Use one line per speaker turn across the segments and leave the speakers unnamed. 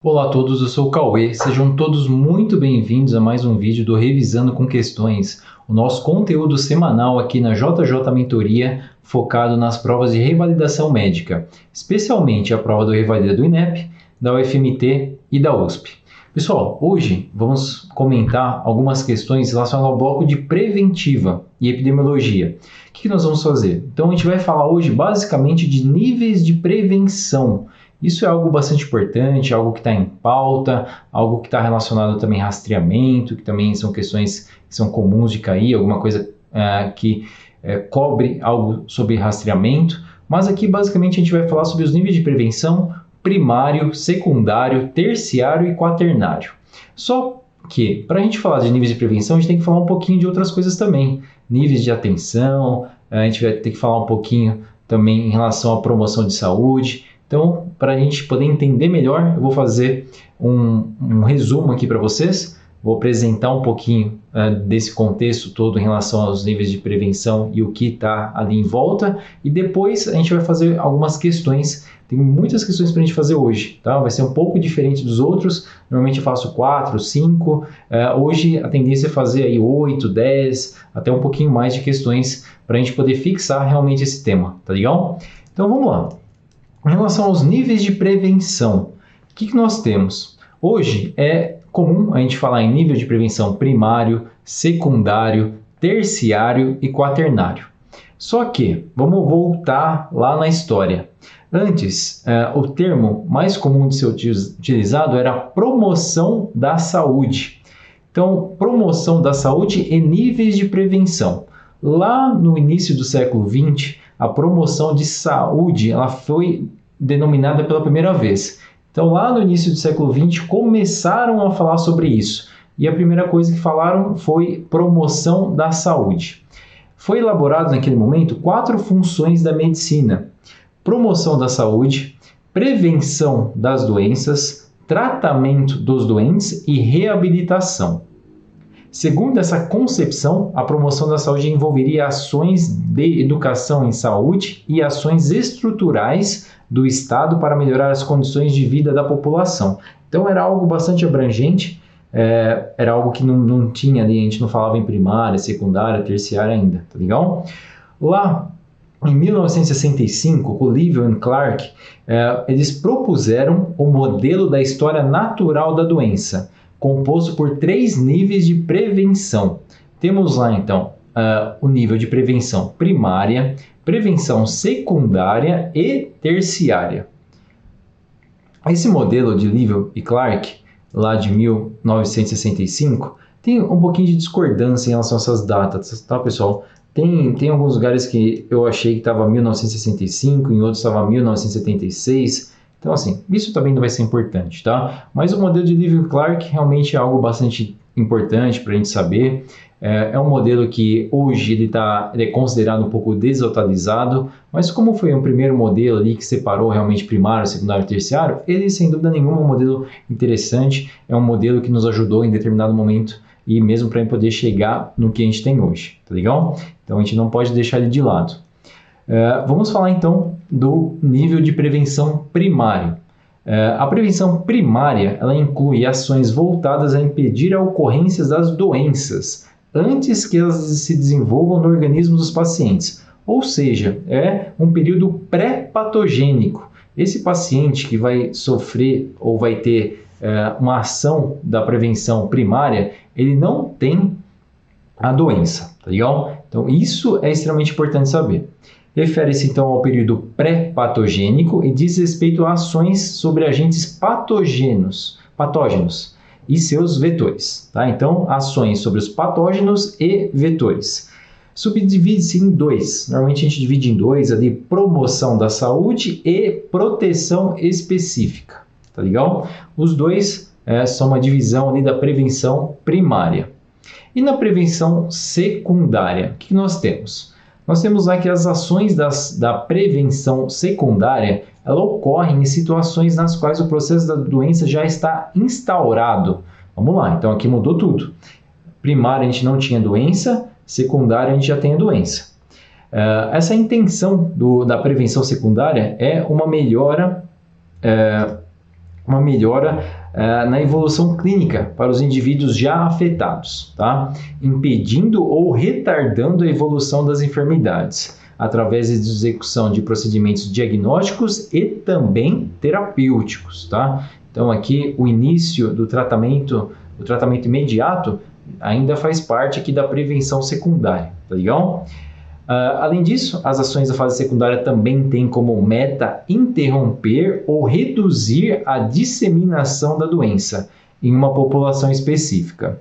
Olá a todos, eu sou o Cauê, sejam todos muito bem-vindos a mais um vídeo do Revisando com Questões, o nosso conteúdo semanal aqui na JJ Mentoria, focado nas provas de revalidação médica, especialmente a prova do Revalida do INEP, da UFMT e da USP. Pessoal, hoje vamos comentar algumas questões relacionadas ao bloco de preventiva e epidemiologia. O que nós vamos fazer? Então a gente vai falar hoje basicamente de níveis de prevenção. Isso é algo bastante importante, algo que está em pauta, algo que está relacionado também a rastreamento, que também são questões que são comuns de cair, alguma coisa que cobre algo sobre rastreamento. Mas aqui basicamente a gente vai falar sobre os níveis de prevenção primário, secundário, terciário e quaternário. Só que, para a gente falar de níveis de prevenção, a gente tem que falar um pouquinho de outras coisas também. Níveis de atenção, a gente vai ter que falar um pouquinho também em relação à promoção de saúde. Então, para a gente poder entender melhor, eu vou fazer um resumo aqui para vocês. Vou apresentar um pouquinho desse contexto todo em relação aos níveis de prevenção e o que está ali em volta. E depois a gente vai fazer algumas questões. Tem muitas questões para a gente fazer hoje, tá? Vai ser um pouco diferente dos outros. Normalmente eu faço 4, 5. Hoje a tendência é fazer aí 8, 10, até um pouquinho mais de questões para a gente poder fixar realmente esse tema, tá legal? Então vamos lá. Em relação aos níveis de prevenção, o que nós temos? Hoje é comum a gente falar em nível de prevenção primário, secundário, terciário e quaternário. Só que, vamos voltar lá na história. Antes, o termo mais comum de ser utilizado era promoção da saúde. Então, promoção da saúde e níveis de prevenção. Lá no início do século XX, a promoção de saúde ela foi denominada pela primeira vez. Então, lá no início do século XX, começaram a falar sobre isso. E a primeira coisa que falaram foi promoção da saúde. Foi elaborado naquele momento 4 funções da medicina: promoção da saúde, prevenção das doenças, tratamento dos doentes e reabilitação. Segundo essa concepção, a promoção da saúde envolveria ações de educação em saúde e ações estruturais do Estado para melhorar as condições de vida da população. Então era algo bastante abrangente, era algo que não tinha ali, a gente não falava em primária, secundária, terciária ainda, tá legal? Lá em 1965, o Livell e Clark, eles propuseram o modelo da história natural da doença, composto por 3 níveis de prevenção. Temos lá, então, o nível de prevenção primária, prevenção secundária e terciária. Esse modelo de Livell e Clark, lá de 1965, tem um pouquinho de discordância em relação a essas datas, tá, pessoal? Tem alguns lugares que eu achei que estava 1965, em outros estava 1976. Então, assim, isso também não vai ser importante, tá? Mas o modelo de Livell e Clark realmente é algo bastante importante para a gente saber. É um modelo que hoje ele é considerado um pouco desatualizado, mas como foi um primeiro modelo ali que separou realmente primário, secundário e terciário, ele sem dúvida nenhuma é um modelo interessante, é um modelo que nos ajudou em determinado momento e mesmo para poder chegar no que a gente tem hoje, tá legal? Então a gente não pode deixar ele de lado. Vamos falar então do nível de prevenção primário. A prevenção primária ela inclui ações voltadas a impedir a ocorrência das doenças antes que elas se desenvolvam no organismo dos pacientes, ou seja, é um período pré-patogênico. Esse paciente que vai sofrer ou vai ter uma ação da prevenção primária, ele não tem a doença, tá legal? Então isso é extremamente importante saber. Refere-se então ao período pré-patogênico e diz respeito a ações sobre agentes patógenos e seus vetores. Tá? Então, ações sobre os patógenos e vetores. Subdivide-se em 2. Normalmente a gente divide em 2 ali, promoção da saúde e proteção específica. Tá legal? Os dois são uma divisão ali da prevenção primária. E na prevenção secundária, o que nós temos? Nós temos lá que as ações da prevenção secundária ela ocorrem em situações nas quais o processo da doença já está instaurado. Vamos lá, então aqui mudou tudo. Primária a gente não tinha doença, secundária a gente já tem a doença. Essa intenção da prevenção secundária é uma melhora uma melhora na evolução clínica para os indivíduos já afetados, tá? Impedindo ou retardando a evolução das enfermidades, através da execução de procedimentos diagnósticos e também terapêuticos, tá? Então aqui o início do tratamento, o tratamento imediato, ainda faz parte aqui da prevenção secundária, tá legal? Além disso, as ações da fase secundária também têm como meta interromper ou reduzir a disseminação da doença em uma população específica.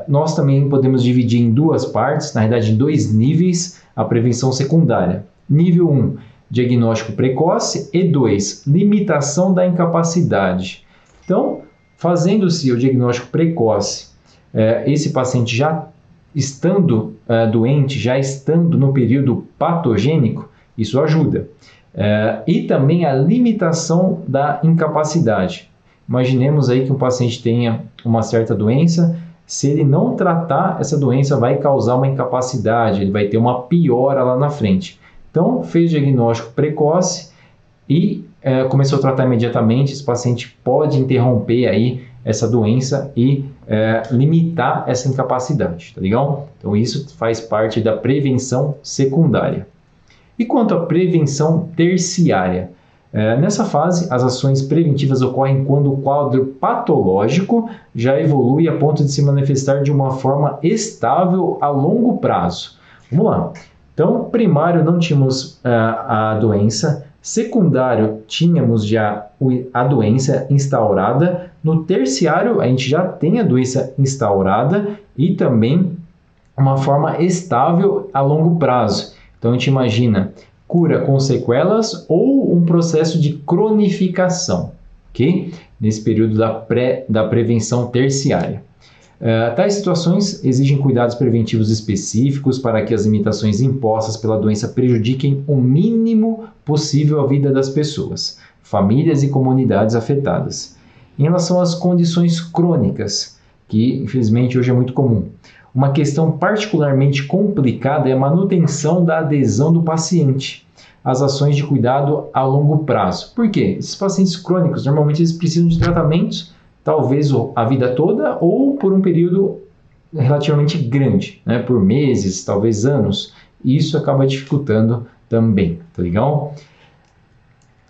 Nós também podemos dividir em duas partes, na verdade em dois níveis, a prevenção secundária. Nível 1, diagnóstico precoce, e 2, limitação da incapacidade. Então, fazendo-se o diagnóstico precoce, esse paciente já estando doente, já estando no período patogênico, isso ajuda. E também a limitação da incapacidade. Imaginemos aí que um paciente tenha uma certa doença, se ele não tratar, essa doença vai causar uma incapacidade, ele vai ter uma piora lá na frente. Então, fez diagnóstico precoce e começou a tratar imediatamente, esse paciente pode interromper aí essa doença e limitar essa incapacidade, tá legal? Então isso faz parte da prevenção secundária. E quanto à prevenção terciária? Nessa fase, as ações preventivas ocorrem quando o quadro patológico já evolui a ponto de se manifestar de uma forma estável a longo prazo. Vamos lá. Então, primário não tínhamos a doença, secundário tínhamos já a doença instaurada, no terciário a gente já tem a doença instaurada e também uma forma estável a longo prazo. Então a gente imagina cura com sequelas ou um processo de cronificação, ok? Nesse período da prevenção terciária. Tais situações exigem cuidados preventivos específicos para que as limitações impostas pela doença prejudiquem o mínimo possível a vida das pessoas, famílias e comunidades afetadas. Em relação às condições crônicas, que infelizmente hoje é muito comum, uma questão particularmente complicada é a manutenção da adesão do paciente às ações de cuidado a longo prazo. Por quê? Esses pacientes crônicos, normalmente eles precisam de tratamentos, talvez a vida toda ou por um período relativamente grande, né? Por meses, talvez anos, e isso acaba dificultando também, tá legal?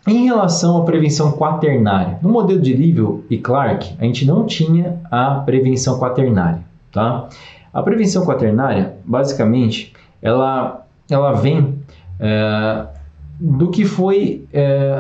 Em relação à prevenção quaternária, no modelo de Livell e Clark, a gente não tinha a prevenção quaternária, tá? A prevenção quaternária, basicamente, ela vem do que foi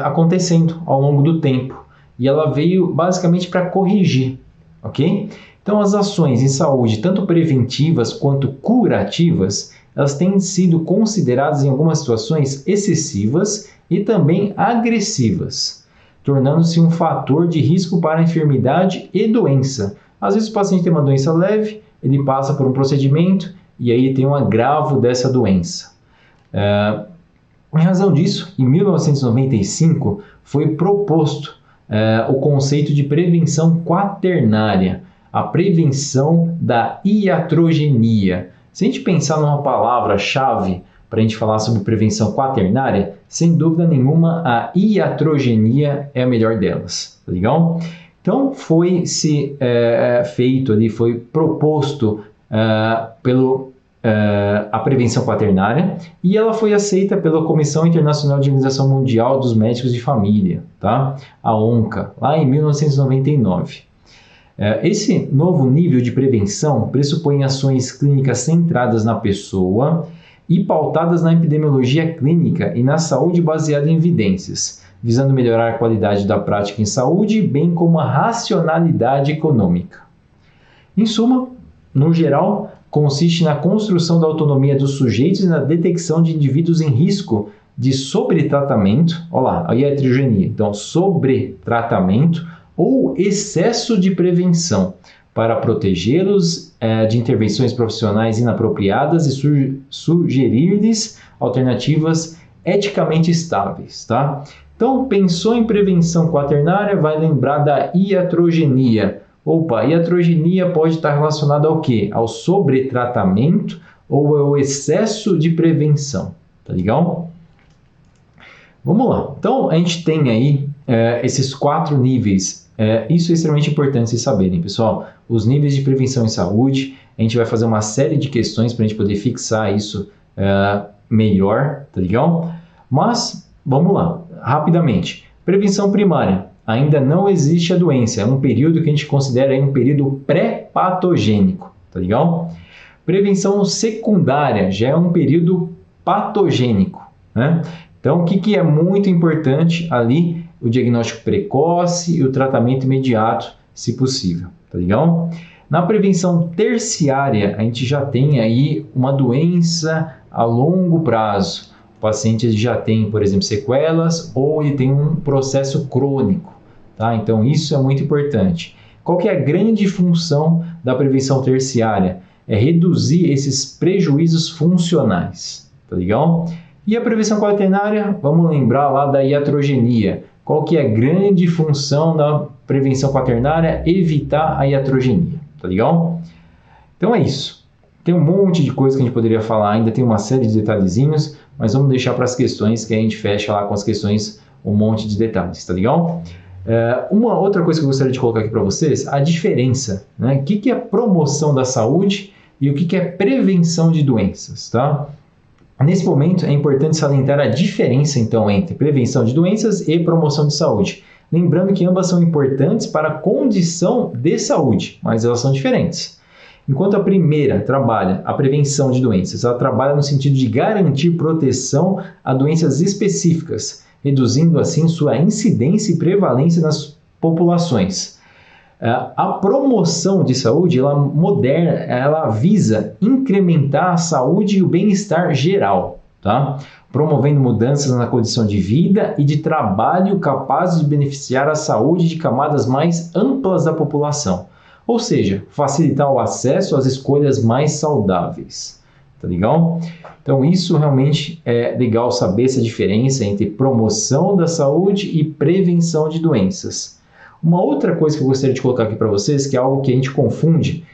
acontecendo ao longo do tempo. E ela veio basicamente para corrigir, ok? Então as ações em saúde, tanto preventivas quanto curativas, elas têm sido consideradas em algumas situações excessivas e também agressivas, tornando-se um fator de risco para a enfermidade e doença. Às vezes o paciente tem uma doença leve, ele passa por um procedimento e aí tem um agravo dessa doença. Em razão disso, em 1995 foi proposto o conceito de prevenção quaternária, a prevenção da iatrogenia. Se a gente pensar numa palavra-chave para a gente falar sobre prevenção quaternária, sem dúvida nenhuma a iatrogenia é a melhor delas, tá legal? Então foi-se feito ali, foi proposto a prevenção quaternária e ela foi aceita pela Comissão Internacional de Organização Mundial dos Médicos de Família, tá? A ONCA, lá em 1999. Esse novo nível de prevenção pressupõe ações clínicas centradas na pessoa e pautadas na epidemiologia clínica e na saúde baseada em evidências, visando melhorar a qualidade da prática em saúde, bem como a racionalidade econômica. Em suma, no geral, consiste na construção da autonomia dos sujeitos e na detecção de indivíduos em risco de sobretratamento, olha lá, a heterogenia, então sobretratamento ou excesso de prevenção para protegê-los de intervenções profissionais inapropriadas e sugerir-lhes alternativas eticamente estáveis, tá? Então, pensou em prevenção quaternária, vai lembrar da iatrogenia. Opa, a iatrogenia pode estar relacionada ao quê? Ao sobretratamento ou ao excesso de prevenção, tá legal? Vamos lá. Então, a gente tem aí esses 4 níveis. Isso é extremamente importante vocês saberem, pessoal. Os níveis de prevenção em saúde, a gente vai fazer uma série de questões para a gente poder fixar isso melhor, tá legal? Mas, vamos lá, rapidamente. Prevenção primária. Ainda não existe a doença. É um período que a gente considera aí um período pré-patogênico, tá legal? Prevenção secundária já é um período patogênico, né? Então, o que é muito importante ali? O diagnóstico precoce e o tratamento imediato, se possível, tá legal? Na prevenção terciária, a gente já tem aí uma doença a longo prazo. O paciente já tem, por exemplo, sequelas ou ele tem um processo crônico, tá? Então, isso é muito importante. Qual que é a grande função da prevenção terciária? É reduzir esses prejuízos funcionais, tá legal? E a prevenção quaternária, vamos lembrar lá da iatrogenia. Qual que é a grande função da prevenção quaternária? Evitar a iatrogenia, tá legal? Então é isso. Tem um monte de coisa que a gente poderia falar ainda, tem uma série de detalhezinhos, mas vamos deixar para as questões que a gente fecha lá com as questões um monte de detalhes, tá legal? Uma outra coisa que eu gostaria de colocar aqui para vocês, a diferença, né? O que é promoção da saúde e o que é prevenção de doenças, tá? Nesse momento é importante salientar a diferença então entre prevenção de doenças e promoção de saúde. Lembrando que ambas são importantes para a condição de saúde, mas elas são diferentes. Enquanto a primeira trabalha a prevenção de doenças, ela trabalha no sentido de garantir proteção a doenças específicas, reduzindo assim sua incidência e prevalência nas populações. A promoção de saúde, ela visa incrementar a saúde e o bem-estar geral, tá? Promovendo mudanças na condição de vida e de trabalho capazes de beneficiar a saúde de camadas mais amplas da população. Ou seja, facilitar o acesso às escolhas mais saudáveis, tá legal? Então isso realmente é legal saber essa diferença entre promoção da saúde e prevenção de doenças. Uma outra coisa que eu gostaria de colocar aqui para vocês, que é algo que a gente confunde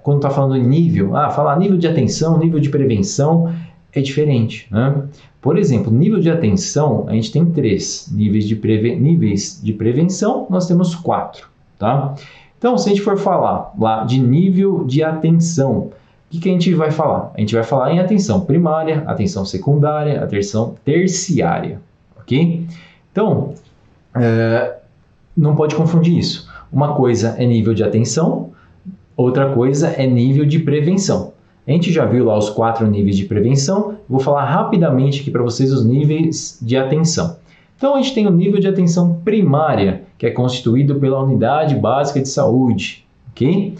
quando está falando em nível. Falar nível de atenção, nível de prevenção é diferente, né? Por exemplo, nível de atenção, a gente tem 3 níveis de prevenção, nós temos 4, tá? Então, se a gente for falar lá de nível de atenção, o que a gente vai falar? A gente vai falar em atenção primária, atenção secundária, atenção terciária, ok? Então, não pode confundir isso. Uma coisa é nível de atenção, outra coisa é nível de prevenção. A gente já viu lá os 4 níveis de prevenção, vou falar rapidamente aqui para vocês os níveis de atenção. Então, a gente tem o nível de atenção primária, que é constituído pela unidade básica de saúde, ok?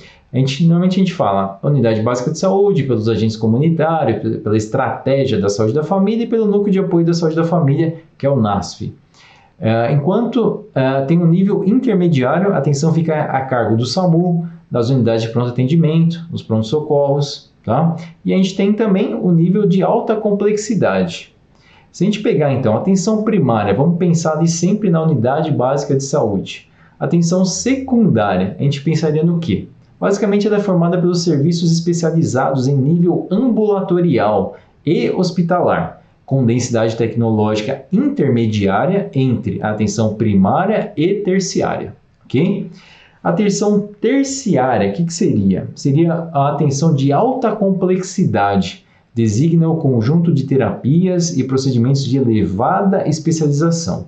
Normalmente a gente fala unidade básica de saúde, pelos agentes comunitários, pela estratégia da saúde da família e pelo núcleo de apoio da saúde da família, que é o NASF. Enquanto tem um nível intermediário, a atenção fica a cargo do SAMU, das unidades de pronto atendimento, dos pronto-socorros, tá? E a gente tem também o nível de alta complexidade. Se a gente pegar então a atenção primária, vamos pensar ali sempre na unidade básica de saúde. Atenção secundária, a gente pensaria no quê? Basicamente ela é formada pelos serviços especializados em nível ambulatorial e hospitalar, com densidade tecnológica intermediária entre a atenção primária e terciária, ok? A atenção terciária, o que seria? Seria a atenção de alta complexidade, designa o conjunto de terapias e procedimentos de elevada especialização.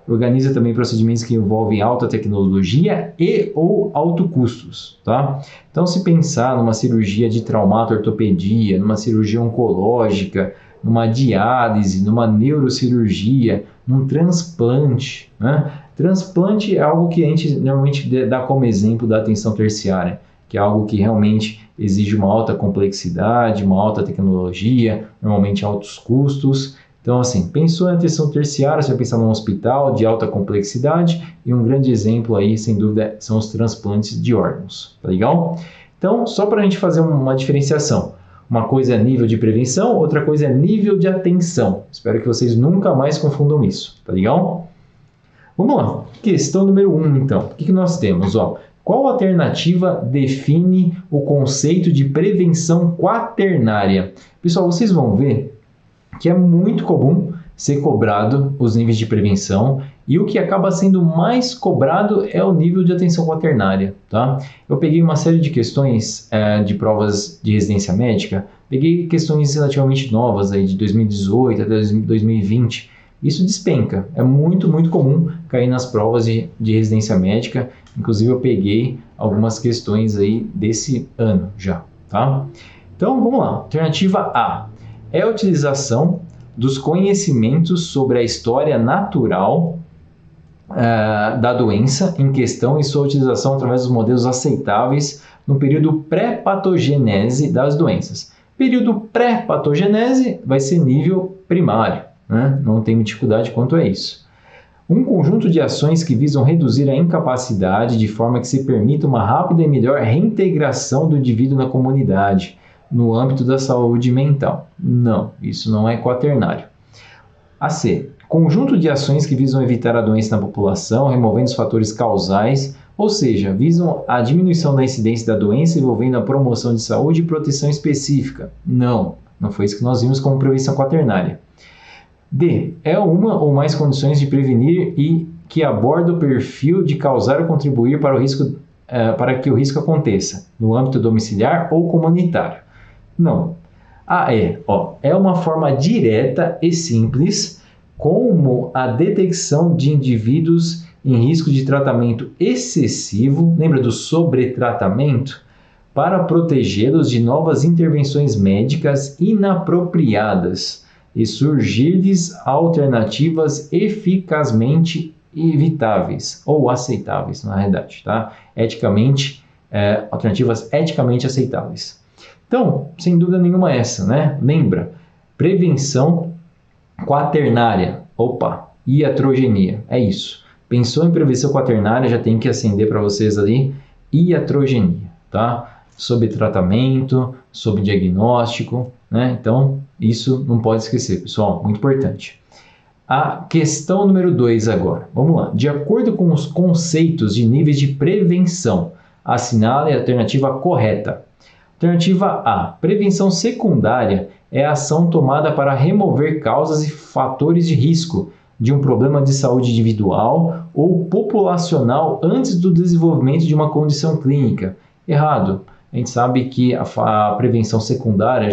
Organiza também procedimentos que envolvem alta tecnologia e ou alto custos, tá? Então, se pensar numa cirurgia de traumato-ortopedia, numa cirurgia oncológica, numa diálise, numa neurocirurgia, num transplante, né? Transplante é algo que a gente normalmente dá como exemplo da atenção terciária, que é algo que realmente exige uma alta complexidade, uma alta tecnologia, normalmente altos custos. Então, assim, pensou em atenção terciária, você vai pensar num hospital de alta complexidade e um grande exemplo aí, sem dúvida, são os transplantes de órgãos, tá legal? Então, só para a gente fazer uma diferenciação, uma coisa é nível de prevenção, outra coisa é nível de atenção. Espero que vocês nunca mais confundam isso, tá legal? Vamos lá, questão número 1, então. O que nós temos? Qual alternativa define o conceito de prevenção quaternária? Pessoal, vocês vão ver que é muito comum ser cobrado os níveis de prevenção, e o que acaba sendo mais cobrado é o nível de atenção quaternária, tá? Eu peguei uma série de questões de provas de residência médica, peguei questões relativamente novas, aí, de 2018 até 2020, isso despenca, é muito comum cair nas provas de residência médica, inclusive eu peguei algumas questões aí desse ano já, tá? Então vamos lá, alternativa A é a utilização dos conhecimentos sobre a história natural da doença em questão e sua utilização através dos modelos aceitáveis no período pré-patogenese das doenças. Período pré-patogenese vai ser nível primário, né? Não tem dificuldade quanto a isso. Um conjunto de ações que visam reduzir a incapacidade de forma que se permita uma rápida e melhor reintegração do indivíduo na comunidade, no âmbito da saúde mental. Não, isso não é quaternário. A C. Conjunto de ações que visam evitar a doença na população, removendo os fatores causais, ou seja, visam a diminuição da incidência da doença envolvendo a promoção de saúde e proteção específica. Não foi isso que nós vimos como prevenção quaternária. D. É uma ou mais condições de prevenir e que aborda o perfil de causar ou contribuir para para que o risco aconteça, no âmbito domiciliar ou comunitário. Não. A é uma forma direta e simples, como a detecção de indivíduos em risco de tratamento excessivo, lembra do sobretratamento? Para protegê-los de novas intervenções médicas inapropriadas e surgir-lhes alternativas eficazmente evitáveis ou aceitáveis, na realidade, tá? Alternativas eticamente aceitáveis. Então, sem dúvida nenhuma essa, né? Lembra, prevenção quaternária, iatrogenia, é isso. Pensou em prevenção quaternária, já tem que acender para vocês ali, iatrogenia, tá? Sobre tratamento, sobre diagnóstico, né? Então, isso não pode esquecer, pessoal, muito importante. A questão número 2 agora, vamos lá. De acordo com os conceitos de níveis de prevenção, assinale a alternativa correta. Alternativa A. Prevenção secundária é a ação tomada para remover causas e fatores de risco de um problema de saúde individual ou populacional antes do desenvolvimento de uma condição clínica. Errado. A gente sabe que a prevenção secundária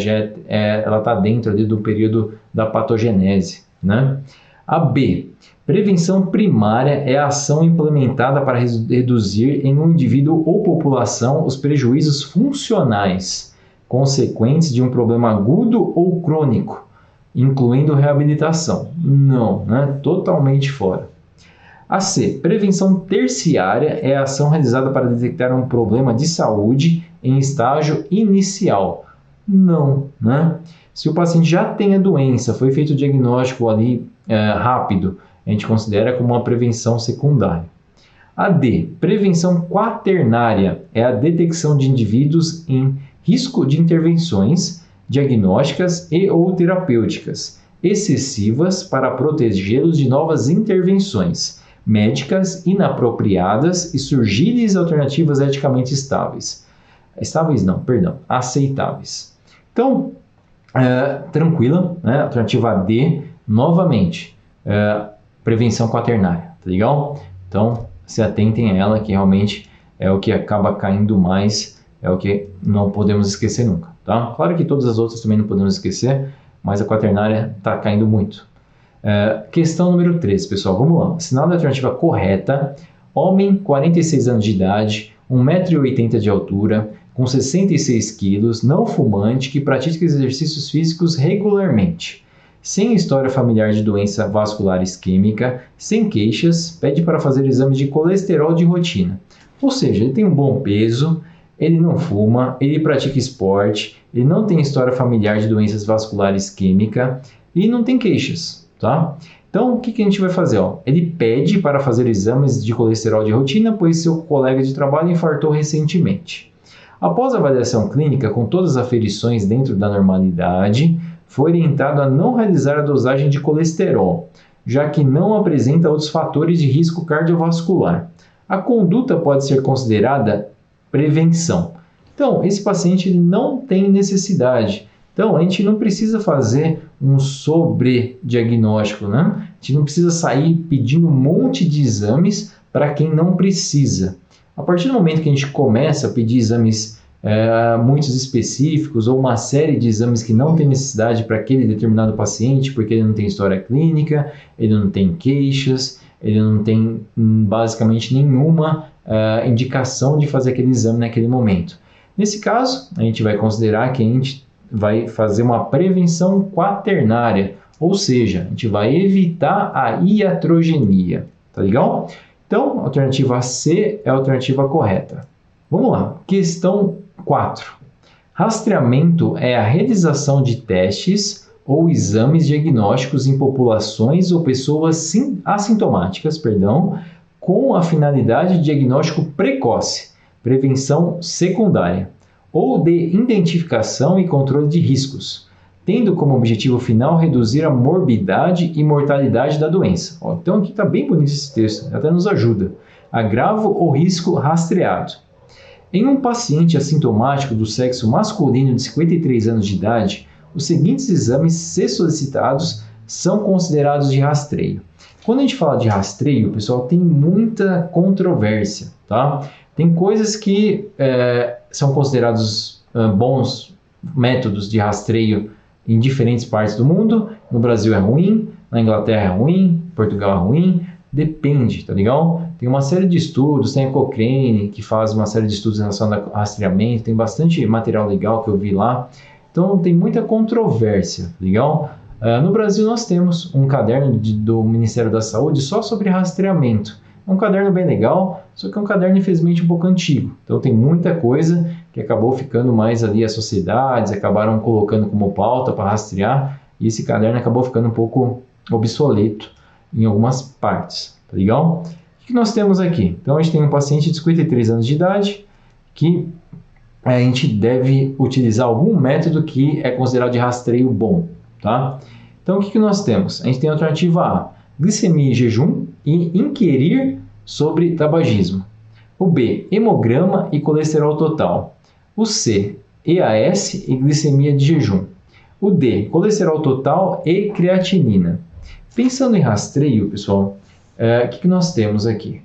ela está dentro ali do período da patogenese, né? A B. Prevenção primária é a ação implementada para reduzir em um indivíduo ou população os prejuízos funcionais consequentes de um problema agudo ou crônico, incluindo reabilitação. Não, né? Totalmente fora. A C. Prevenção terciária é a ação realizada para detectar um problema de saúde em estágio inicial. Não, né? Se o paciente já tem a doença, foi feito o diagnóstico ali rápido, a gente considera como uma prevenção secundária. A D. Prevenção quaternária é a detecção de indivíduos em risco de intervenções diagnósticas e ou terapêuticas excessivas para protegê-los de novas intervenções médicas inapropriadas e surgir-lhes alternativas eticamente aceitáveis. Então, tranquila, né? Alternativa D, novamente, prevenção quaternária, tá legal? Então, se atentem a ela, que realmente é o que acaba caindo mais, é o que não podemos esquecer nunca, tá? Claro que todas as outras também não podemos esquecer, mas a quaternária está caindo muito. Questão número 3, pessoal, vamos lá. Assinale a alternativa correta. Homem, 46 anos de idade, 1,80 m de altura, com 66 quilos, não fumante, que pratica exercícios físicos regularmente. Sem história familiar de doença vascular isquêmica, sem queixas, pede para fazer exame de colesterol de rotina. Ou seja, ele tem um bom peso, ele não fuma, ele pratica esporte, ele não tem história familiar de doenças vasculares isquêmica e não tem queixas, tá? Então, o que a gente vai fazer? Ele pede para fazer exames de colesterol de rotina, pois seu colega de trabalho infartou recentemente. Após a avaliação clínica, com todas as aferições dentro da normalidade, foi orientado a não realizar a dosagem de colesterol, já que não apresenta outros fatores de risco cardiovascular. A conduta pode ser considerada prevenção. Então, esse paciente ele não tem necessidade. Então, a gente não precisa fazer um sobrediagnóstico, né? A gente não precisa sair pedindo um monte de exames para quem não precisa. A partir do momento que a gente começa a pedir exames muitos específicos ou uma série de exames que não tem necessidade para aquele determinado paciente, porque ele não tem história clínica, ele não tem queixas, ele não tem basicamente nenhuma indicação de fazer aquele exame naquele momento. Nesse caso, a gente vai considerar que a gente vai fazer uma prevenção quaternária, ou seja, a gente vai evitar a iatrogenia, tá legal? Então, a alternativa C é a alternativa correta. Vamos lá, questão 4. Rastreamento é a realização de testes ou exames diagnósticos em populações ou pessoas assintomáticas, com a finalidade de diagnóstico precoce, prevenção secundária, ou de identificação e controle de riscos, tendo como objetivo final reduzir a morbidade e mortalidade da doença. Então aqui está bem bonito esse texto, até nos ajuda. Agravo ou risco rastreado. Em um paciente assintomático do sexo masculino de 53 anos de idade, os seguintes exames, se solicitados, são considerados de rastreio. Quando a gente fala de rastreio, pessoal, tem muita controvérsia, tá? Tem coisas que são considerados bons métodos de rastreio em diferentes partes do mundo. No Brasil é ruim, na Inglaterra é ruim, Portugal é ruim, depende, tá legal? Tem uma série de estudos, tem a Cochrane que faz uma série de estudos em relação ao rastreamento, tem bastante material legal que eu vi lá. Então tem muita controvérsia, legal? No Brasil nós temos um caderno do Ministério da Saúde só sobre rastreamento. É um caderno bem legal, só que é um caderno infelizmente um pouco antigo. Então tem muita coisa que acabou ficando mais ali, as sociedades acabaram colocando como pauta para rastrear, e esse caderno acabou ficando um pouco obsoleto em algumas partes, tá legal? O que nós temos aqui? Então a gente tem um paciente de 53 anos de idade que a gente deve utilizar algum método que é considerado de rastreio bom, tá? Então o que nós temos? A gente tem a alternativa A, glicemia em jejum e inquirir sobre tabagismo. O B, hemograma e colesterol total. O C, EAS e glicemia de jejum. O D, colesterol total e creatinina. Pensando em rastreio, pessoal, o que nós temos aqui?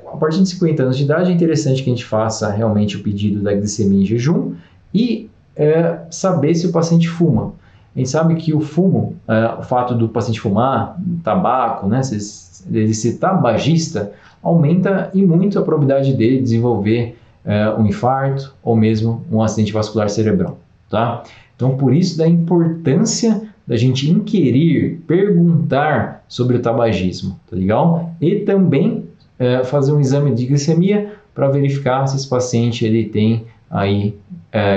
A partir de 50 anos de idade é interessante que a gente faça realmente o pedido da glicemia em jejum e saber se o paciente fuma. A gente sabe que o fumo, o fato do paciente fumar, tabaco, né, ele ser tabagista, aumenta e muito a probabilidade dele desenvolver um infarto ou mesmo um acidente vascular cerebral, tá? Então, por isso da importância da gente inquirir, perguntar sobre o tabagismo, tá legal? E também fazer um exame de glicemia para verificar se esse paciente ele tem aí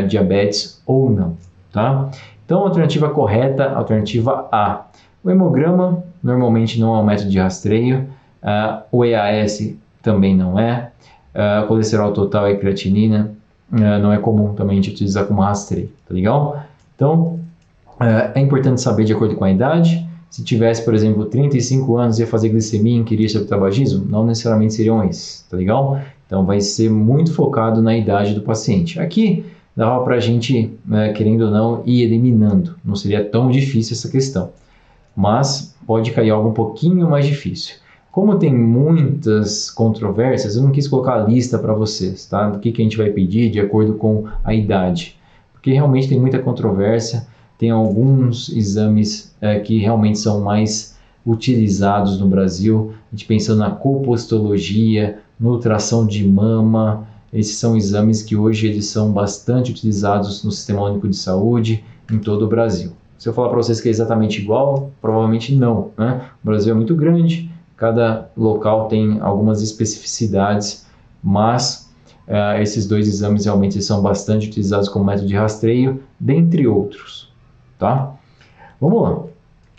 diabetes ou não, tá? Então, a alternativa correta, a alternativa A. O hemograma normalmente não é um método de rastreio, o EAS também não é, colesterol total e creatinina não é comum também a gente utilizar como rastreio, tá legal? Então, é importante saber de acordo com a idade. Se tivesse, por exemplo, 35 anos e ia fazer glicemia e inquirir sobre tabagismo, não necessariamente seriam esses, tá legal? Então, vai ser muito focado na idade do paciente. Aqui, dava para a gente, querendo ou não, ir eliminando. Não seria tão difícil essa questão. Mas pode cair algo um pouquinho mais difícil. Como tem muitas controvérsias, eu não quis colocar a lista para vocês, tá? Do que a gente vai pedir de acordo com a idade. Porque realmente tem muita controvérsia. Tem alguns exames que realmente são mais utilizados no Brasil. A gente pensando na colpostologia, no ultrassom de mama. Esses são exames que hoje eles são bastante utilizados no Sistema Único de Saúde em todo o Brasil. Se eu falar para vocês que é exatamente igual, provavelmente não, né? O Brasil é muito grande, cada local tem algumas especificidades, mas esses dois exames realmente eles são bastante utilizados como método de rastreio, dentre outros, tá? Vamos lá.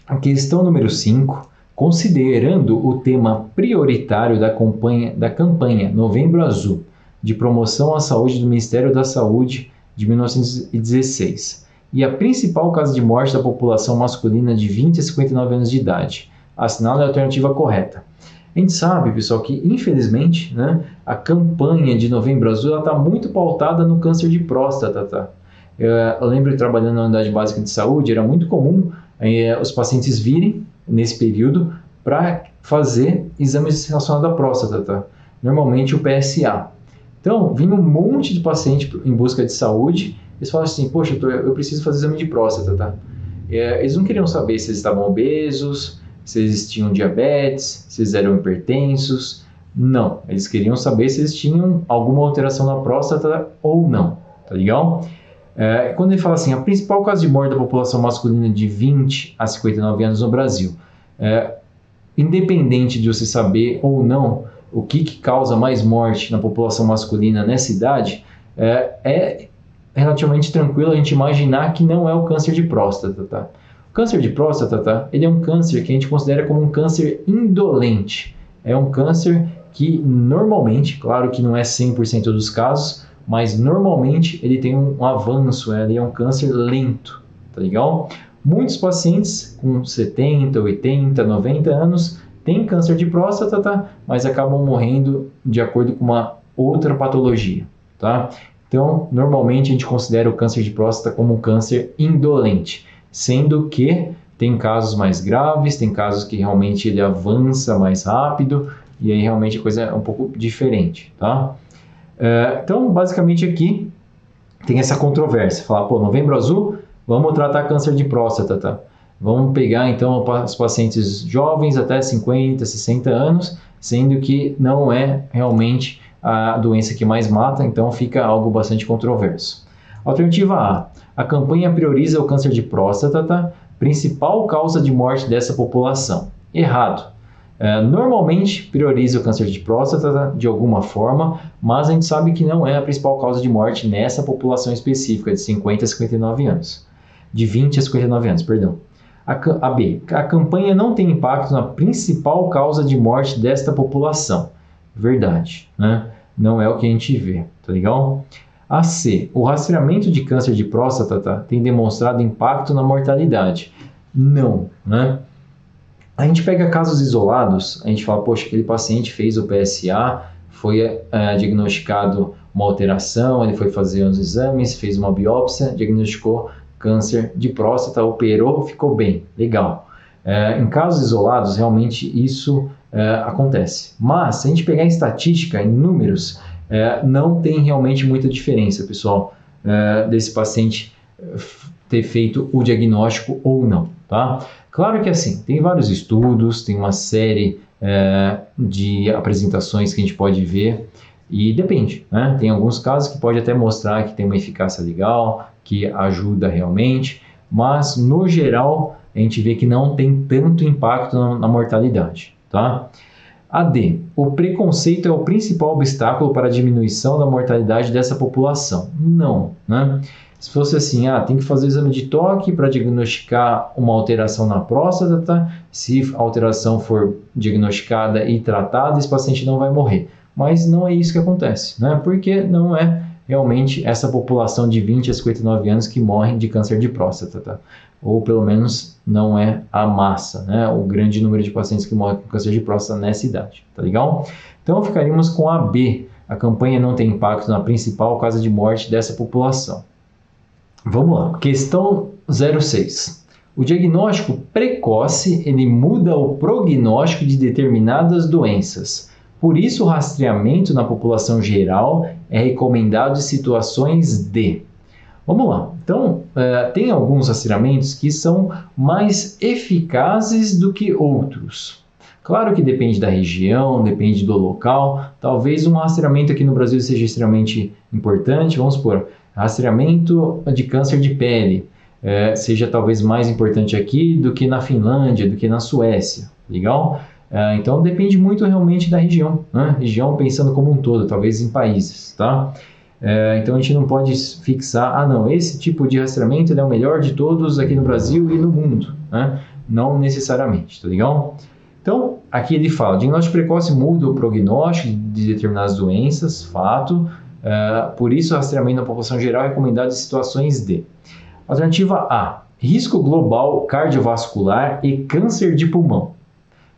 A questão número 5. Considerando o tema prioritário da campanha Novembro Azul, de promoção à saúde do Ministério da Saúde de 1916, e a principal causa de morte da população masculina de 20 a 59 anos de idade, assinale a alternativa correta. A gente sabe, pessoal, que infelizmente, né, a campanha de Novembro Azul está muito pautada no câncer de próstata, tá? Eu lembro trabalhando na unidade básica de saúde, era muito comum os pacientes virem nesse período para fazer exames relacionados à próstata, tá? Normalmente o PSA. Então, vinha um monte de paciente em busca de saúde, eles falam assim, poxa, eu preciso fazer exame de próstata, tá? Eles não queriam saber se eles estavam obesos, se eles tinham diabetes, se eles eram hipertensos, não. Eles queriam saber se eles tinham alguma alteração na próstata ou não, tá legal? Quando ele fala assim, a principal causa de morte da população masculina de 20 a 59 anos no Brasil, independente de você saber ou não o que causa mais morte na população masculina nessa idade, é relativamente tranquilo a gente imaginar que não é o câncer de próstata, tá? O câncer de próstata, tá? Ele é um câncer que a gente considera como um câncer indolente. É um câncer que normalmente, claro que não é 100% dos casos, mas normalmente ele tem um avanço, ele é um câncer lento, tá legal? Muitos pacientes com 70, 80, 90 anos têm câncer de próstata, tá? Mas acabam morrendo de acordo com uma outra patologia, tá? Então, normalmente a gente considera o câncer de próstata como um câncer indolente, sendo que tem casos mais graves, tem casos que realmente ele avança mais rápido, e aí realmente a coisa é um pouco diferente, tá? Então, basicamente aqui tem essa controvérsia, falar, pô, Novembro Azul, vamos tratar câncer de próstata, tá? Vamos pegar então os pacientes jovens até 50, 60 anos, sendo que não é realmente a doença que mais mata, então fica algo bastante controverso. Alternativa A campanha prioriza o câncer de próstata, tá? Principal causa de morte dessa população. Errado. Normalmente prioriza o câncer de próstata, tá? De alguma forma, mas a gente sabe que não é a principal causa de morte nessa população específica de 50 a 59 anos. De 20 a 59 anos, perdão. A B, a campanha não tem impacto na principal causa de morte desta população. Verdade, né? Não é o que a gente vê, tá legal? A C, o rastreamento de câncer de próstata, tá, tem demonstrado impacto na mortalidade. Não, né? A gente pega casos isolados, a gente fala, poxa, aquele paciente fez o PSA, foi diagnosticado uma alteração, ele foi fazer uns exames, fez uma biópsia, diagnosticou câncer de próstata, operou, ficou bem, legal. Em casos isolados, realmente isso acontece. Mas, se a gente pegar em estatística, em números, não tem realmente muita diferença, pessoal, desse paciente ter feito o diagnóstico ou não, tá? Claro que assim, tem vários estudos, tem uma série de apresentações que a gente pode ver e depende, né? Tem alguns casos que pode até mostrar que tem uma eficácia legal, que ajuda realmente, mas no geral a gente vê que não tem tanto impacto na mortalidade, tá? A D, o preconceito é o principal obstáculo para a diminuição da mortalidade dessa população. Não, né? Se fosse assim, tem que fazer o exame de toque para diagnosticar uma alteração na próstata, se a alteração for diagnosticada e tratada, esse paciente não vai morrer. Mas não é isso que acontece, né? Porque não é realmente essa população de 20 a 59 anos que morrem de câncer de próstata, tá? Ou pelo menos não é a massa, né? O grande número de pacientes que morrem com câncer de próstata nessa idade, tá legal? Então ficaríamos com a B, a campanha não tem impacto na principal causa de morte dessa população. Vamos lá, questão 06. O diagnóstico precoce, ele muda o prognóstico de determinadas doenças. Por isso, o rastreamento na população geral é recomendado em situações de... Vamos lá, então, tem alguns rastreamentos que são mais eficazes do que outros. Claro que depende da região, depende do local. Talvez um rastreamento aqui no Brasil seja extremamente importante. Vamos supor, rastreamento de câncer de pele seja talvez mais importante aqui do que na Finlândia, do que na Suécia. Legal? Então depende muito realmente da região, né? Região pensando como um todo, talvez em países, tá? Então a gente não pode fixar, não, esse tipo de rastreamento é o melhor de todos aqui no Brasil e no mundo, né? Não necessariamente, tá legal? Então aqui ele fala, diagnóstico precoce muda o prognóstico de determinadas doenças, fato, por isso o rastreamento na população geral é recomendado em situações de... Alternativa A, risco global cardiovascular e câncer de pulmão.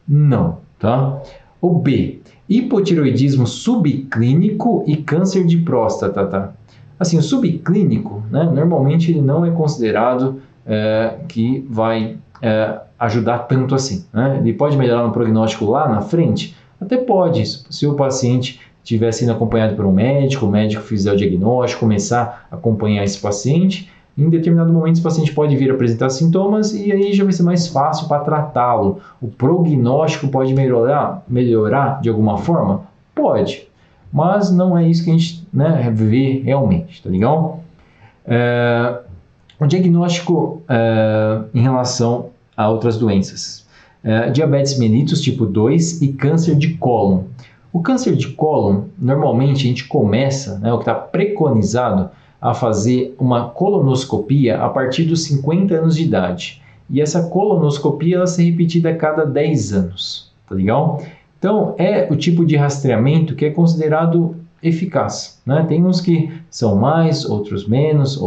Não, tá? O B, hipotireoidismo subclínico e câncer de próstata, tá? Assim, o subclínico, né, normalmente ele não é considerado que vai ajudar tanto assim, né? Ele pode melhorar no prognóstico lá na frente? Até pode, se o paciente estiver sendo acompanhado por um médico, o médico fizer o diagnóstico, começar a acompanhar esse paciente, em determinado momento esse paciente pode vir apresentar sintomas e aí já vai ser mais fácil para tratá-lo. O prognóstico pode melhorar de alguma forma? Pode, mas não é isso que a gente, né, vê realmente, tá legal? O diagnóstico em relação a outras doenças. Diabetes mellitus tipo 2 e câncer de cólon. O câncer de cólon, normalmente a gente começa, né, o que está preconizado, a fazer uma colonoscopia a partir dos 50 anos de idade. E essa colonoscopia ela ser repetida a cada 10 anos, tá legal? Então, é o tipo de rastreamento que é considerado eficaz, né? Tem uns que são mais, outros menos.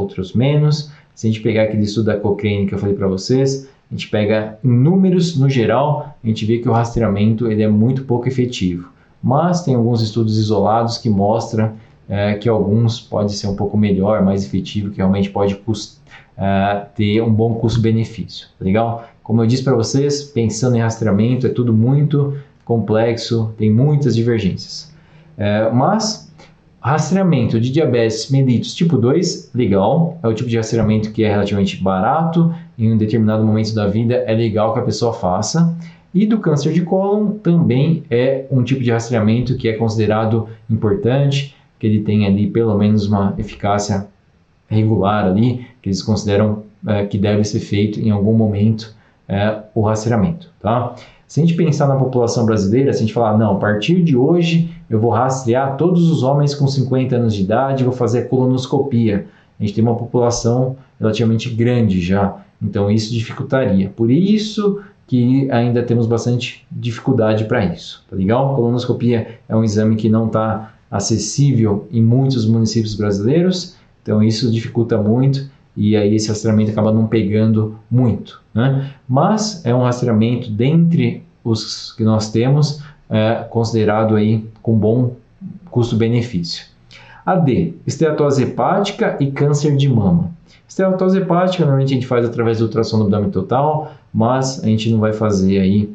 Se a gente pegar aquele estudo da Cochrane que eu falei para vocês, a gente pega em números no geral, a gente vê que o rastreamento ele é muito pouco efetivo. Mas tem alguns estudos isolados que mostram que alguns pode ser um pouco melhor, mais efetivo, que realmente pode ter um bom custo-benefício, tá legal? Como eu disse para vocês, pensando em rastreamento é tudo muito complexo, tem muitas divergências. Mas rastreamento de diabetes mellitus tipo 2, legal, é o tipo de rastreamento que é relativamente barato, em um determinado momento da vida é legal que a pessoa faça. E do câncer de cólon também é um tipo de rastreamento que é considerado importante, que ele tem ali pelo menos uma eficácia regular ali, que eles consideram que deve ser feito em algum momento o rastreamento, tá? Se a gente pensar na população brasileira, se a gente falar, não, a partir de hoje eu vou rastrear todos os homens com 50 anos de idade, vou fazer a colonoscopia. A gente tem uma população relativamente grande já, então isso dificultaria. Por isso que ainda temos bastante dificuldade para isso, tá legal? A colonoscopia é um exame que não está acessível em muitos municípios brasileiros, então isso dificulta muito e aí esse rastreamento acaba não pegando muito, né? Mas é um rastreamento dentre os que nós temos considerado aí com bom custo-benefício. AD, esteatose hepática e câncer de mama. Esteatose hepática normalmente a gente faz através do ultrassom do abdômen total, mas a gente não vai fazer aí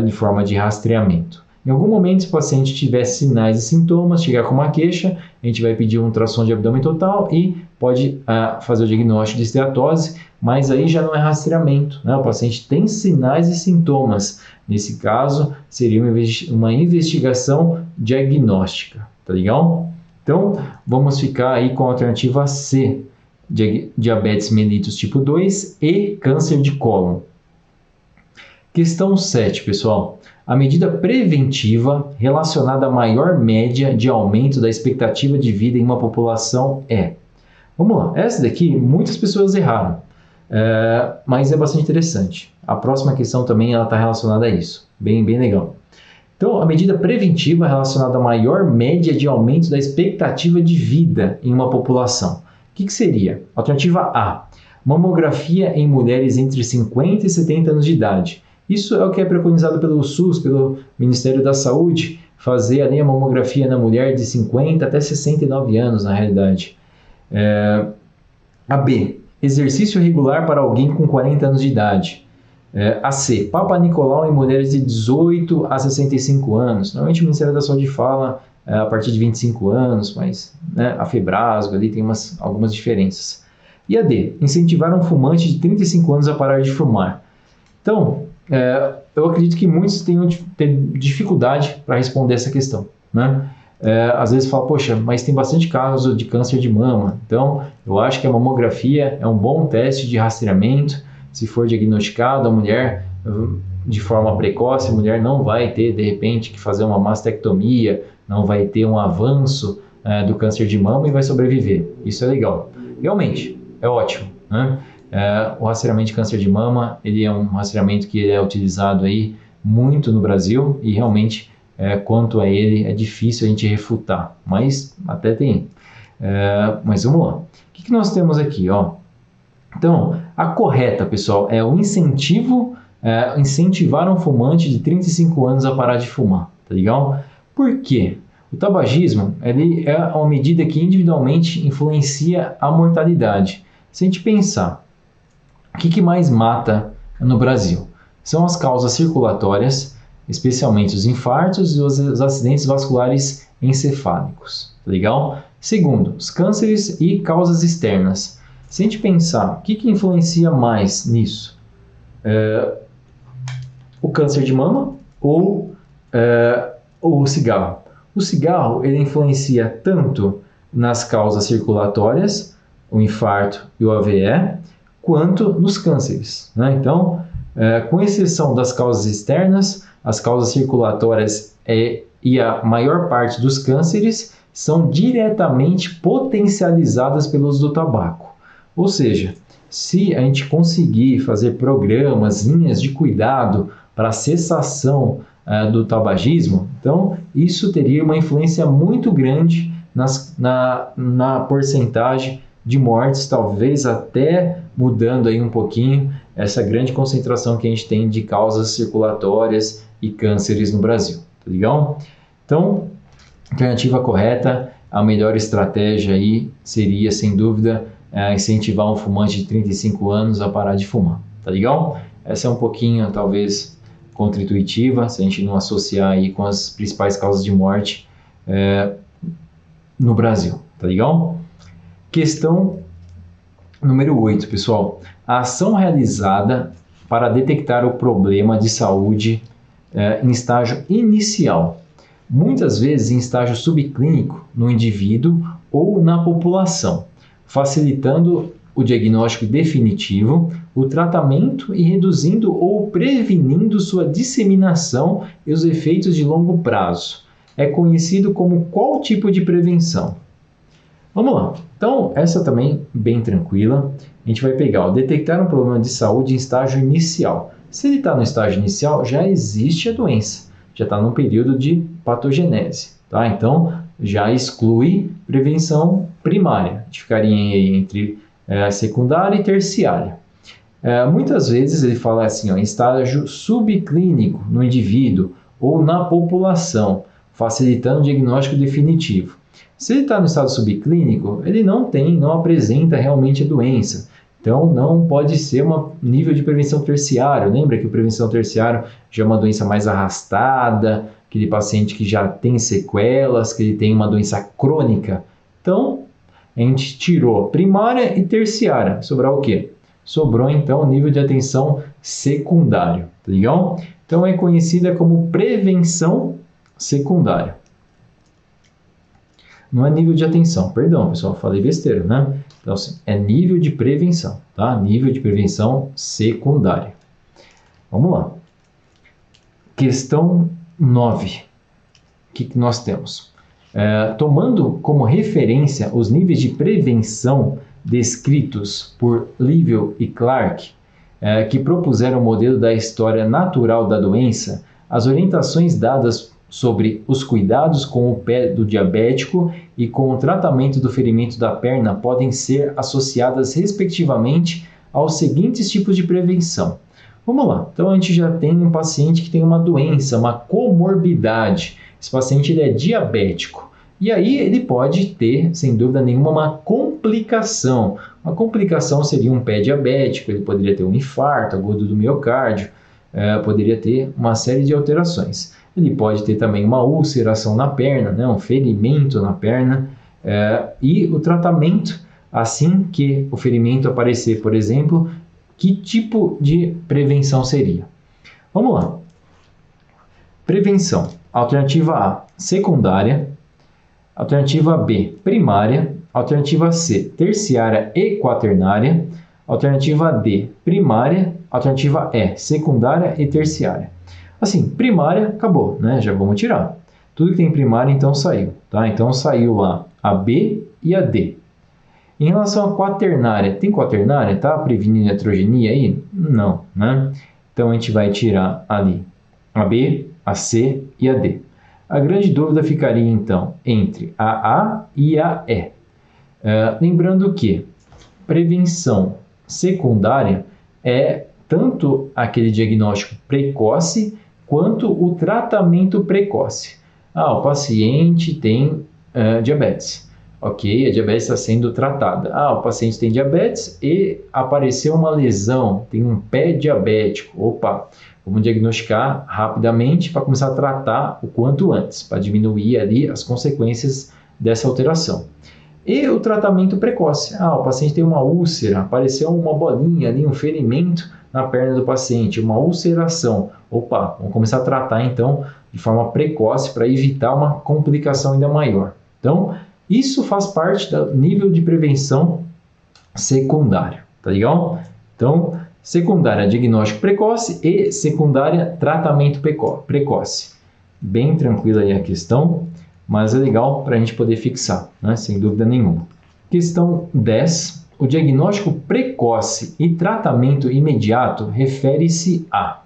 de forma de rastreamento. Em algum momento, se o paciente tiver sinais e sintomas, chegar com uma queixa, a gente vai pedir um ultrassom de abdômen total e pode fazer o diagnóstico de esteatose, mas aí já não é rastreamento, né? O paciente tem sinais e sintomas. Nesse caso, seria uma investigação diagnóstica, tá legal? Então, vamos ficar aí com a alternativa C, diabetes mellitus tipo 2 e câncer de cólon. Questão 7, pessoal. A medida preventiva relacionada à maior média de aumento da expectativa de vida em uma população é... Vamos lá, essa daqui muitas pessoas erraram, mas é bastante interessante. A próxima questão também está relacionada a isso, bem legal. Então, a medida preventiva relacionada à maior média de aumento da expectativa de vida em uma população. O que seria? Alternativa A, mamografia em mulheres entre 50 e 70 anos de idade. Isso é o que é preconizado pelo SUS, pelo Ministério da Saúde, fazer ali a mamografia na mulher de 50 até 69 anos, na realidade. A B, exercício regular para alguém com 40 anos de idade. A C, Papa Nicolau em mulheres de 18 a 65 anos. Normalmente o Ministério da Saúde fala a partir de 25 anos, mas né, a Febrasgo ali tem algumas diferenças. E a D, incentivar um fumante de 35 anos a parar de fumar. Então, eu acredito que muitos tenham dificuldade para responder essa questão, né? Às vezes fala, poxa, mas tem bastante caso de câncer de mama, então eu acho que a mamografia é um bom teste de rastreamento. Se for diagnosticado a mulher de forma precoce, a mulher não vai ter, de repente, que fazer uma mastectomia, não vai ter um avanço do câncer de mama e vai sobreviver. Isso é legal. Realmente, é ótimo, né? O rastreamento de câncer de mama, ele é um rastreamento que é utilizado aí muito no Brasil e realmente, quanto a ele, é difícil a gente refutar, mas até tem. Mas vamos lá. O que nós temos aqui, ó? Então, a correta, pessoal, é o incentivar um fumante de 35 anos a parar de fumar, tá legal? Por quê? O tabagismo, ele é uma medida que individualmente influencia a mortalidade. Se a gente pensar, o que mais mata no Brasil? São as causas circulatórias, especialmente os infartos e os acidentes vasculares encefálicos. Legal? Segundo, os cânceres e causas externas. Se a gente pensar, o que influencia mais nisso? O câncer de mama ou o cigarro? O cigarro ele influencia tanto nas causas circulatórias, o infarto e o AVE, quanto nos cânceres, né? Então, com exceção das causas externas, as causas circulatórias e a maior parte dos cânceres são diretamente potencializadas pelo uso do tabaco. Ou seja, se a gente conseguir fazer programas, linhas de cuidado para a cessação do tabagismo, então isso teria uma influência muito grande na porcentagem de mortes, talvez até mudando aí um pouquinho essa grande concentração que a gente tem de causas circulatórias e cânceres no Brasil, tá legal? Então, a alternativa correta, a melhor estratégia aí seria, sem dúvida, incentivar um fumante de 35 anos a parar de fumar, tá legal? Essa é um pouquinho, talvez, contra-intuitiva, se a gente não associar aí com as principais causas de morte no Brasil, tá legal? Questão número 8, pessoal. A ação realizada para detectar o problema de saúde em estágio inicial, muitas vezes em estágio subclínico no indivíduo ou na população, facilitando o diagnóstico definitivo, o tratamento e reduzindo ou prevenindo sua disseminação e os efeitos de longo prazo. É conhecido como qual tipo de prevenção? Vamos lá. Então, essa também bem tranquila. A gente vai pegar, detectar um problema de saúde em estágio inicial. Se ele está no estágio inicial, já existe a doença, já está no período de patogenese, tá? Então, já exclui prevenção primária, a gente ficaria entre secundária e terciária. Muitas vezes ele fala assim, em estágio subclínico no indivíduo ou na população, facilitando o diagnóstico definitivo. Se ele está no estado subclínico, ele não apresenta realmente a doença. Então, não pode ser um nível de prevenção terciário. Lembra que a prevenção terciária já é uma doença mais arrastada, aquele paciente que já tem sequelas, que ele tem uma doença crônica. Então, a gente tirou primária e terciária. Sobrou o quê? Sobrou, então, o nível de atenção secundário. Tá legal? Então, é conhecida como prevenção secundária. Não é nível de atenção, perdão, pessoal, falei besteira, né? Então, assim, é nível de prevenção, tá? Nível de prevenção secundária. Vamos lá. Questão 9. O que nós temos? Tomando como referência os níveis de prevenção descritos por Livell e Clark, que propuseram o modelo da história natural da doença, as orientações dadas sobre os cuidados com o pé do diabético e com o tratamento do ferimento da perna podem ser associadas respectivamente aos seguintes tipos de prevenção. Vamos lá, então a gente já tem um paciente que tem uma doença, uma comorbidade. Esse paciente ele é diabético e aí ele pode ter, sem dúvida nenhuma, uma complicação. Uma complicação seria um pé diabético, ele poderia ter um infarto agudo do miocárdio, poderia ter uma série de alterações. Ele pode ter também uma ulceração na perna, né, um ferimento na perna, e o tratamento, assim que o ferimento aparecer, por exemplo, que tipo de prevenção seria? Vamos lá. Prevenção. Alternativa A, secundária. Alternativa B, primária. Alternativa C, terciária e quaternária. Alternativa D, primária. Alternativa E, secundária e terciária. Assim, primária, acabou, né? Já vamos tirar. Tudo que tem primária, então, saiu, tá? Então, saiu lá a B e a D. Em relação à quaternária, tem quaternária? Tá prevenindo heterogenia aí? Não, né? Então, a gente vai tirar ali a B, a C e a D. A grande dúvida ficaria, então, entre a A e a E. Lembrando que prevenção secundária é tanto aquele diagnóstico precoce quanto o tratamento precoce. O paciente tem diabetes. Ok, a diabetes está sendo tratada. Ah, o paciente tem diabetes e apareceu uma lesão, tem um pé diabético. Opa, vamos diagnosticar rapidamente para começar a tratar o quanto antes, para diminuir ali as consequências dessa alteração. E o tratamento precoce. Ah, o paciente tem uma úlcera, apareceu uma bolinha ali, um ferimento na perna do paciente, uma ulceração. Opa, vamos começar a tratar então de forma precoce para evitar uma complicação ainda maior. Então, isso faz parte do nível de prevenção secundário, tá legal? Então, secundária, diagnóstico precoce e secundária, tratamento precoce. Bem tranquila aí a questão, mas é legal para a gente poder fixar, né? Sem dúvida nenhuma. Questão 10. O diagnóstico precoce e tratamento imediato refere-se a...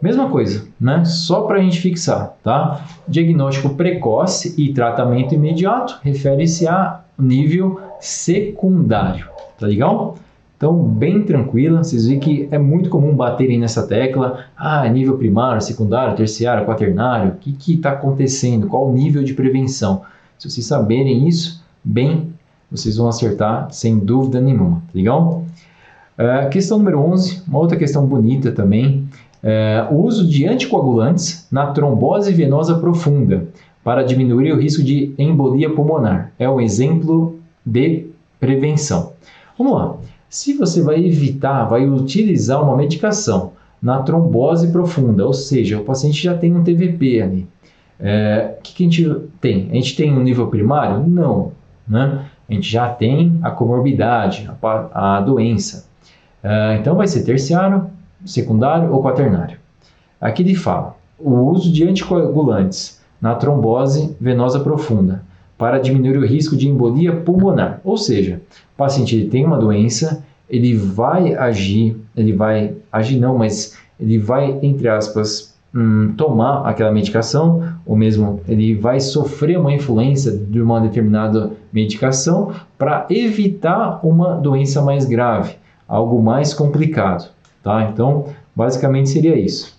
Mesma coisa, né? Só para a gente fixar, tá? Diagnóstico precoce e tratamento imediato refere-se a nível secundário, tá legal? Então, bem tranquila, vocês veem que é muito comum baterem nessa tecla, nível primário, secundário, terciário, quaternário, o que está acontecendo, qual o nível de prevenção? Se vocês saberem isso, bem, vocês vão acertar sem dúvida nenhuma, tá legal? Questão número 11, uma outra questão bonita também, o uso de anticoagulantes na trombose venosa profunda para diminuir o risco de embolia pulmonar. É um exemplo de prevenção. Vamos lá. Se você vai evitar, vai utilizar uma medicação na trombose profunda, ou seja, o paciente já tem um TVP ali. O que a gente tem? A gente tem um nível primário? Não, né? A gente já tem a comorbidade, a doença. Então vai ser terciário, secundário ou quaternário. Aqui ele fala, o uso de anticoagulantes na trombose venosa profunda para diminuir o risco de embolia pulmonar. Ou seja, o paciente ele tem uma doença, ele vai, entre aspas, tomar aquela medicação, ou mesmo ele vai sofrer uma influência de uma determinada medicação para evitar uma doença mais grave, algo mais complicado. Tá? Então, basicamente seria isso.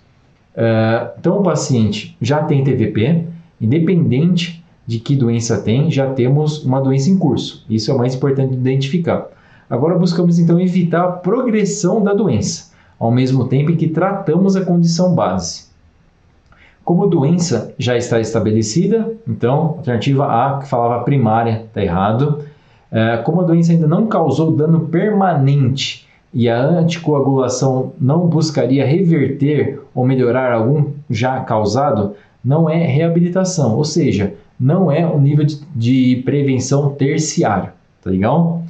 Então, o paciente já tem TVP, independente de que doença tem, já temos uma doença em curso. Isso é o mais importante de identificar. Agora, buscamos então evitar a progressão da doença, ao mesmo tempo em que tratamos a condição base. Como a doença já está estabelecida, então, alternativa A, que falava primária, está errado. Como a doença ainda não causou dano permanente, e a anticoagulação não buscaria reverter ou melhorar algum já causado, não é reabilitação, ou seja, não é o nível de prevenção terciário, tá legal?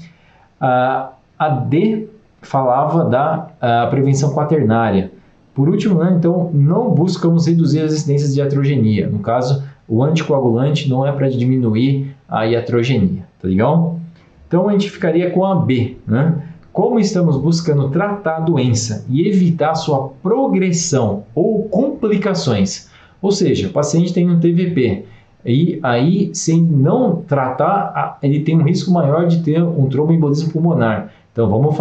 A D falava da prevenção quaternária. Por último, né, então, não buscamos reduzir as incidências de iatrogenia. No caso, o anticoagulante não é para diminuir a iatrogenia, tá legal? Então, a gente ficaria com a B, né? Como estamos buscando tratar a doença e evitar sua progressão ou complicações. Ou seja, o paciente tem um TVP e aí, sem não tratar, ele tem um risco maior de ter um tromboembolismo pulmonar. Então, vamos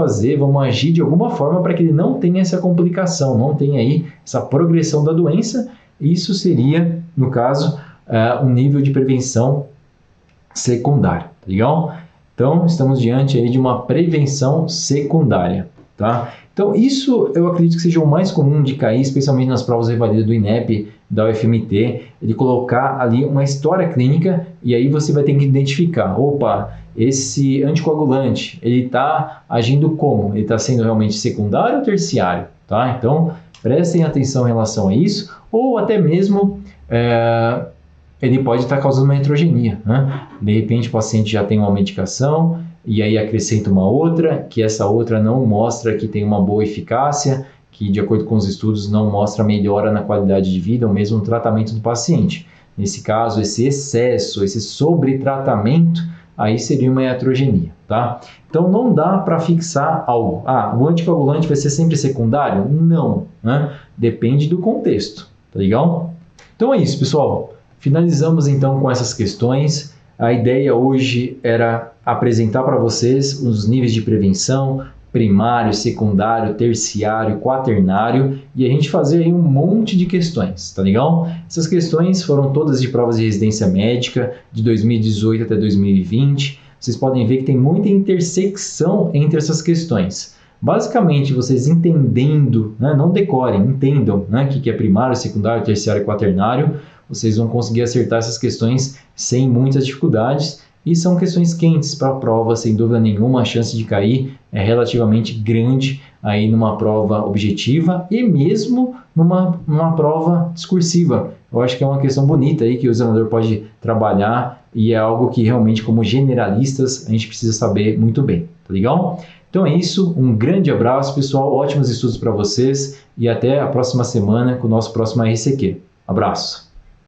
agir de alguma forma para que ele não tenha essa complicação, não tenha aí essa progressão da doença. Isso seria, no caso, um nível de prevenção secundário, tá legal? Então, estamos diante aí de uma prevenção secundária, tá? Então, isso eu acredito que seja o mais comum de cair, especialmente nas provas de revalida do INEP, da UFMT, ele colocar ali uma história clínica e aí você vai ter que identificar, opa, esse anticoagulante, ele está agindo como? Ele está sendo realmente secundário ou terciário, tá? Então, prestem atenção em relação a isso, ou até mesmo ele pode estar causando uma heterogenia, né? De repente o paciente já tem uma medicação e aí acrescenta uma outra, que essa outra não mostra que tem uma boa eficácia, que de acordo com os estudos não mostra melhora na qualidade de vida ou mesmo no tratamento do paciente. Nesse caso, esse excesso, esse sobretratamento, aí seria uma iatrogenia, tá? Então não dá para fixar algo. O anticoagulante vai ser sempre secundário? Não, né? Depende do contexto, tá legal? Então é isso, pessoal. Finalizamos então com essas questões. A ideia hoje era apresentar para vocês os níveis de prevenção, primário, secundário, terciário, quaternário, e a gente fazer aí um monte de questões, tá legal? Essas questões foram todas de provas de residência médica de 2018 até 2020. Vocês podem ver que tem muita intersecção entre essas questões. Basicamente, vocês entendendo, né, não decorem, entendam, né, o que é primário, secundário, terciário e quaternário, vocês vão conseguir acertar essas questões sem muitas dificuldades. E são questões quentes para a prova, sem dúvida nenhuma, a chance de cair é relativamente grande aí numa prova objetiva e mesmo numa prova discursiva. Eu acho que é uma questão bonita aí que o examinador pode trabalhar e é algo que realmente, como generalistas, a gente precisa saber muito bem, tá legal? Então é isso, um grande abraço, pessoal, ótimos estudos para vocês e até a próxima semana com o nosso próximo RCQ. Abraço!